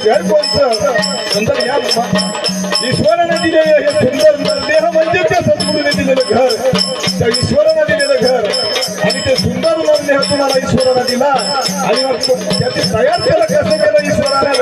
घर कोणतं नंतर या ईश्वराने दिलेलं हे सुंदर देह म्हणजे त्या सद्गुरूने दिलेलं घर, त्या ईश्वराने दिलेलं घर आणि ते सुंदर देह तुम्हाला ईश्वराने दिला आणि मग त्याची तयार केलं कसं केलं ईश्वराने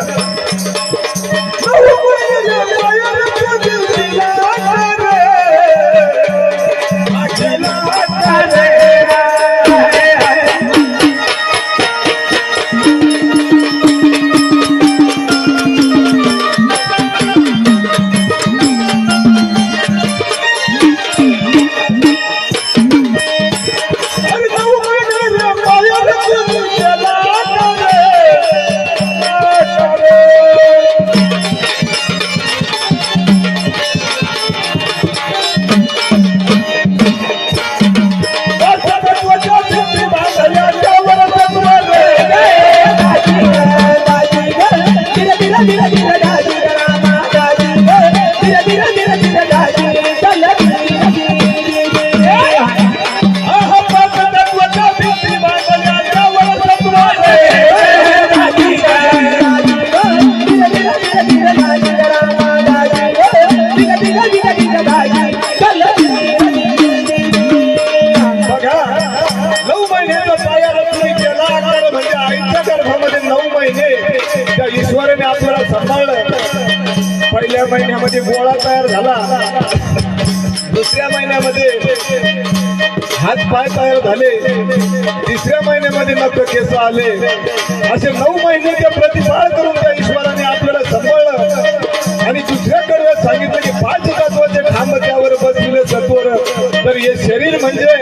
ईश्वराने आपल्याला सांभाळलं. पहिल्या महिन्यामध्ये गोळा तयार झाला, दुसऱ्या महिन्यामध्ये हात पाय तयार झाले, तिसऱ्या महिन्यामध्ये नख केस आले. असे 9 महिने ते प्रतिपाळ करून त्या ईश्वराने आपल्याला सांभाळलं आणि दुसऱ्या कडव्यात सांगितलं की 5 तत्वाचे खांब त्यावर बसविले सत्वर. तर हे शरीर म्हणजे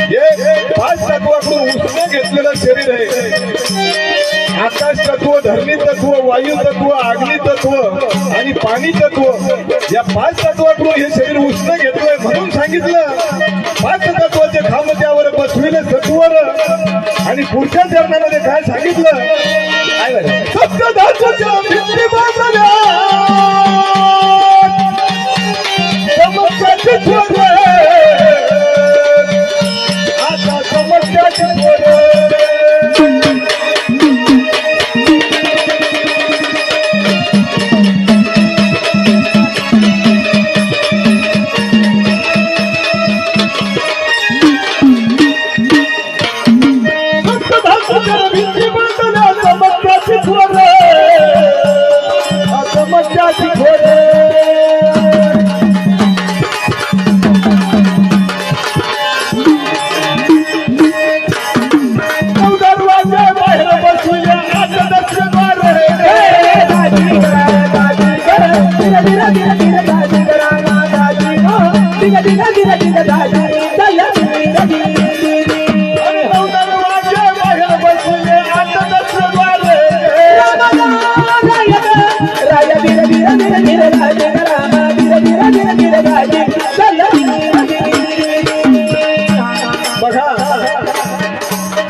हे 5 तत्वाकडून उसने घेतलेलं शरीर आहे. आकाश तत्व, धरणी तत्व, वायू तत्व, अग्नी तत्व आणि पाणी तत्व या 5 तत्वाकडून हे शरीर उष्ण घेतलंय म्हणून सांगितलं 5 तत्वाचे खांब त्यावर बसविले सत्वर. आणि पुढच्या चरणामध्ये काय सांगितलं, सप्तधातूच्या भिंती बांधल्या समस्याचे छोटे आता समस्याचे छोटे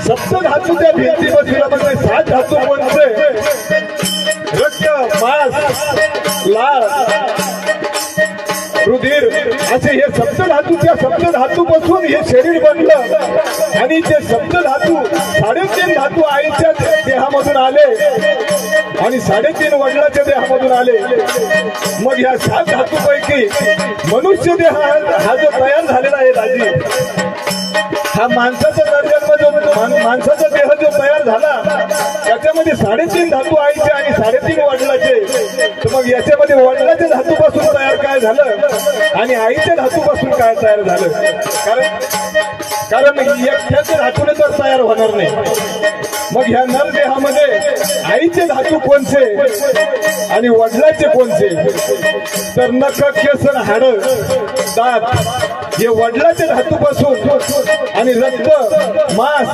सप्तधातूच्या भिंती बसविला म्हणजे 7 धातू कोणते, रक्त, मांस, लाळ, रुधिर असे हे सप्तधातूच्या सप्तधातूपासून हे शरीर बनलं. आणि ते सप्तधातू 3.5 धातू आईच्या देहामधून आले आणि 3.5 वडिलांच्या देहामधून आले. मग ह्या 7 धातूपैकी मनुष्य देह हा जो तयार झालेला आहे दाजी, हा माणसाचा जन्म जो माणसाचा देह जो तयार झाला त्याच्यामध्ये 3.5 धातू आईचे आणि 3.5 वडिलाचे. तर मग याच्यामध्ये वडिलाच्या धातूपासून तयार काय झालं आणि आईच्या धातूपासून काय तयार झालं, कारण एकट्याच्या धातूने तर तयार होणार नाही. मग ह्या नर देहामध्ये आईचे धातू कोणते आणि वडिलाचे कोणते, तर नख, केस, हाड, दात हे वडिलाच्या धातूपासून आणि रक्त, मांस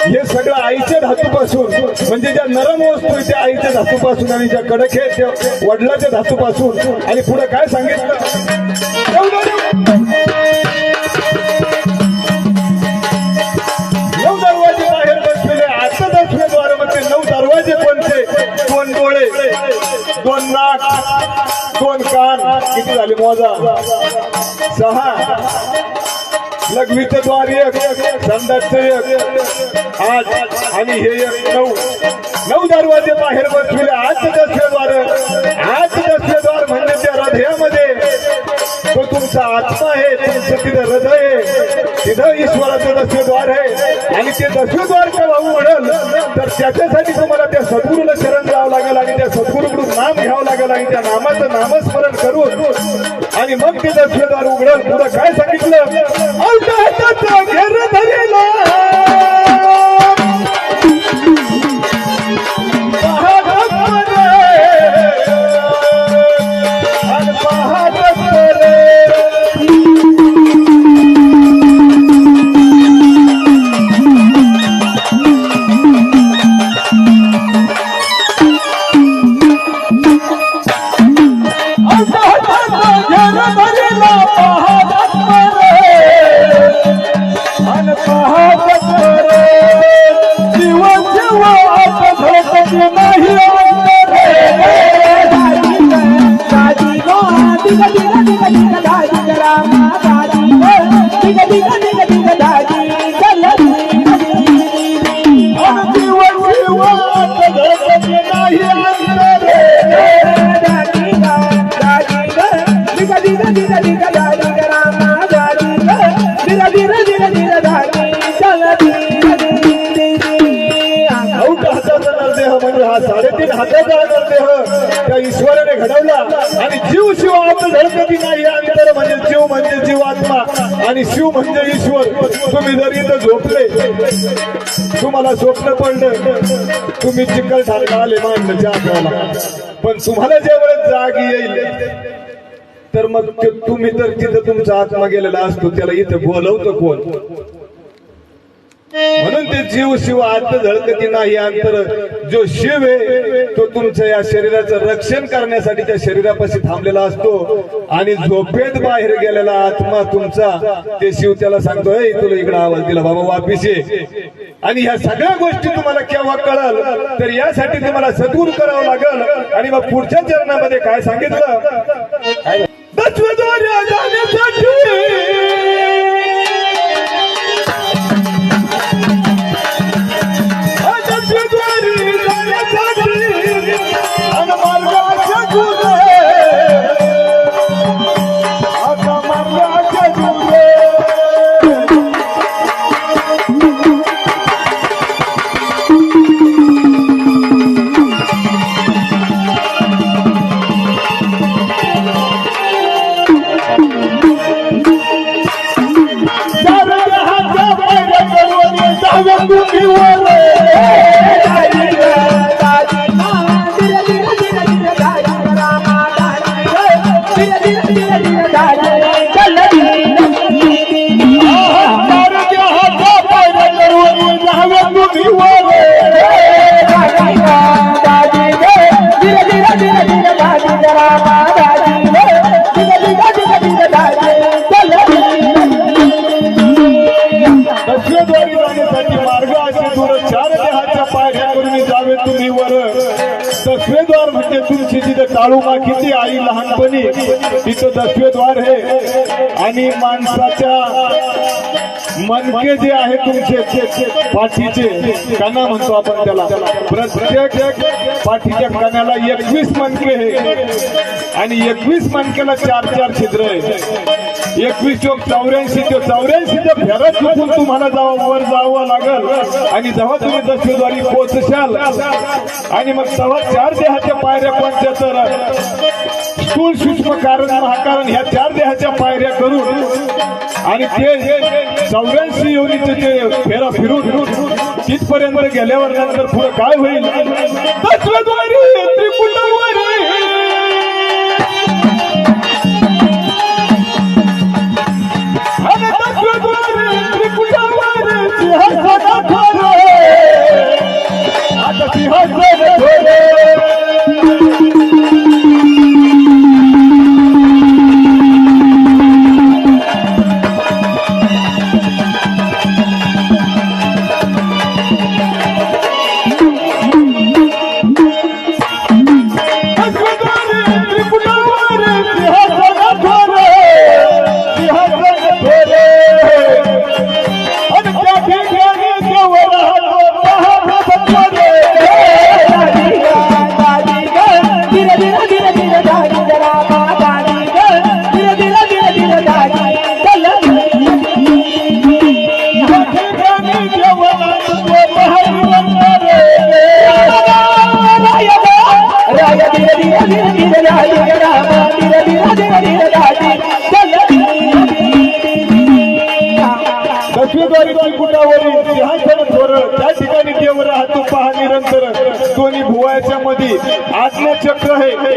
हे सगळं आईच्या धातूपासून. म्हणजे ज्या नरम वस्तू आहे त्या आईच्या धातूपासून आणि ज्या कडक आहे त्या वडिलाच्या धातूपासून. आणि पुढे काय सांगितलं, 9 दरवाजे बाहेर बसलेले. आता 10व्या द्वारामध्ये 9 दरवाजे कोणते, 2 डोळे, 2 नाक, 2 कान, किती झाले मोजा, 6. लघवीचं द्वार 1, संडासचं 1, 8 आणि हे 1, 9. 9 दरवाजे बाहेर बसविले. 8 दस्वेद्वार म्हणजे त्या हृदयामध्ये तो तुमचा आत्मा आहे, तुमचं तिथं हृदय आहे, तिथं ईश्वराचं दस्वेद्वार आहे. आणि ते दस्वेद्वार केव्हा उघडल तर त्याच्यासाठी तुम्हाला त्या सद्गुरूला शरण जावं लागेल आणि त्या सद्गुरूकडून नाम घ्यावं लागेल आणि त्या नामाचं नामस्मरण करून आणि मग ते दस्वेद्वार उघडल. पुढं काय सांगितलं, घेर धरेला त्या ईश्वराने घडवला. आणि जीव शिव आपलं धडकती नाही. अंतर म्हणजे जीव म्हणजे जीवात्मा आणि शिव म्हणजे ईश्वर. तुम्ही जर इथं झोपले, तुम्हाला स्वप्न पडलं, तुम्ही चिखल ठाणका आले मांडलं चहा, पण तुम्हाला ज्या वेळेस जाग येईल तर मग तुम्ही तर तिथं तुमचा आत्मा गेलेला असतो, त्याला इथं बोलवतं कोण? म्हणून ते जीव शिव आत धडकती नाही. अंतर जो शिव आहे तो तुमच्या या शरीराचं रक्षण करण्यासाठी त्या शरीरापाशी थांबलेला असतो. आणि झोपेत बाहेर गेलेला आत्मा तुमचा, ते शिव त्याला सांगतो, हे तुला इकडे आवाज दिला बाबा, वापिस ये. आणि ह्या सगळ्या गोष्टी तुम्हाला केव्हा कळल तर यासाठी तुम्हाला सद्गुरू करावं लागल. आणि मग पुढच्या चरणामध्ये काय सांगितलं, दस्वेद्वारी जाण्यासाठी दस्वेद्वार म्हणजे तुमची जिथे काळूमा किती आई लहानपणी तिथं दस्वेद्वार आहे. आणि माणसाच्या मनके जे आहे तुमचे पाठीचे काना म्हणतो आपण त्याला, प्रत्येक पाठीच्या कानाला 21 मनके आहे आणि 21 मनकेला 4-4 छिद्र आहे. 21 चोक 84, ते 84 फेरा चुकून तुम्हाला वर जावं लागल. आणि जेव्हा तुम्ही दस्वेद्वारी पोहोचशाल आणि मग तेव्हा 4 देहाच्या पायऱ्या कोणत्या तर स्थूल सूक्ष्म कारण महाकारण ह्या 4 देहाच्या पायऱ्या करून आणि ते 84 योनीचे ते फेरा फिरून तिथपर्यंत गेल्यावर नंतर पुढे काय होईल, दस्वेद्वारी त्रिपुटाद्वारी त्या ठिकाणी देव राहतो पहा निरंतर दोन्ही भुवयाच्या मध्ये आज्ञा चक्र आहे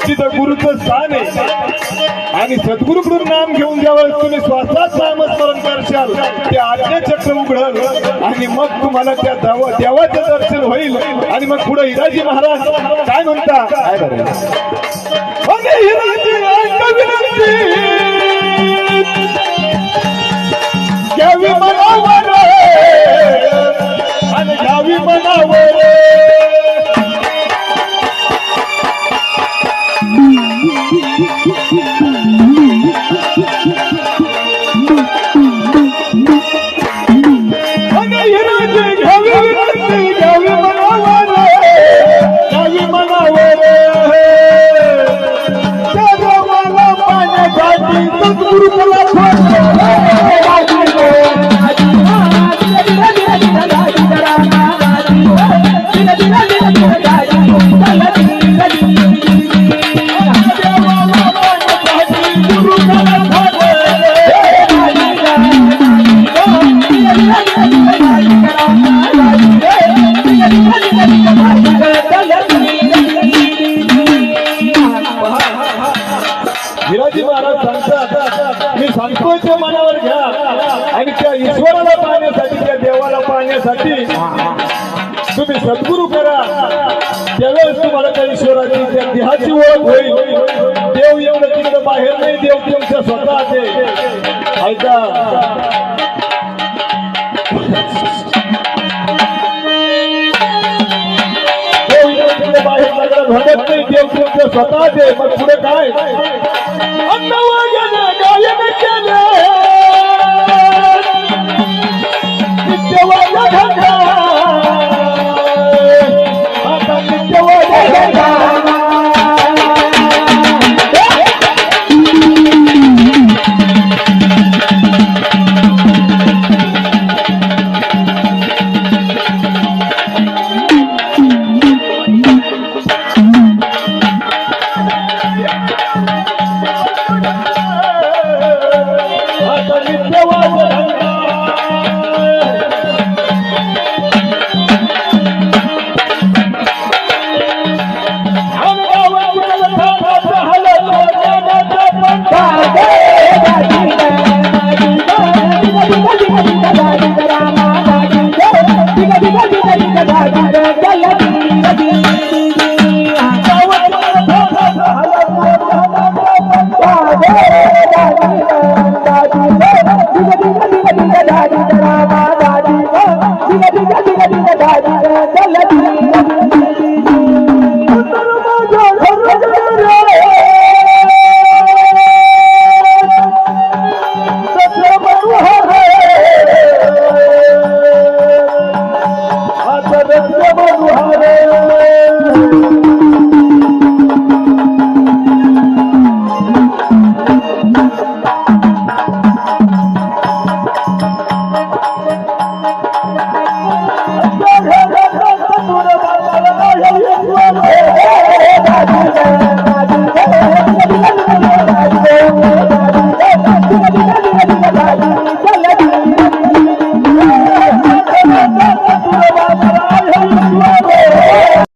तिथं गुरुचं स्थान आहे आणि सद्गुरूकडून नाम घेऊन ज्यावेळेस तुम्ही श्वासात नामस्मरण करशाल ते आज्ञा चक्र उघडल आणि मग तुम्हाला त्या देवाचं दर्शन होईल आणि मग पुढे हिराजी महाराज काय म्हणता काय घ्यावी मनावर आणि घ्यावी मनावर घ्यावी मनावर घ्यावी मनावर त्या देवाला पाण्यासाठी सद्गुरूला हिराजी महाराज सांगतात मी सांगतोय ते मनावर घ्या आणि त्या ईश्वराला पाहण्यासाठी त्या देवाला पाहण्यासाठी तुम्ही सद्गुरू करा त्यावेळेस तुम्हाला त्या ईश्वराची त्या देहाची ओळख होईल देव एवढं तिकडे बाहेर नाही देव तुमच्या स्वतः ते ऐका बाहेर घडत नाही देव तुमचं स्वतः दे मग पुढे काय गायन केलं नित्यवाजा घंटा आता नित्यवाजा घंटा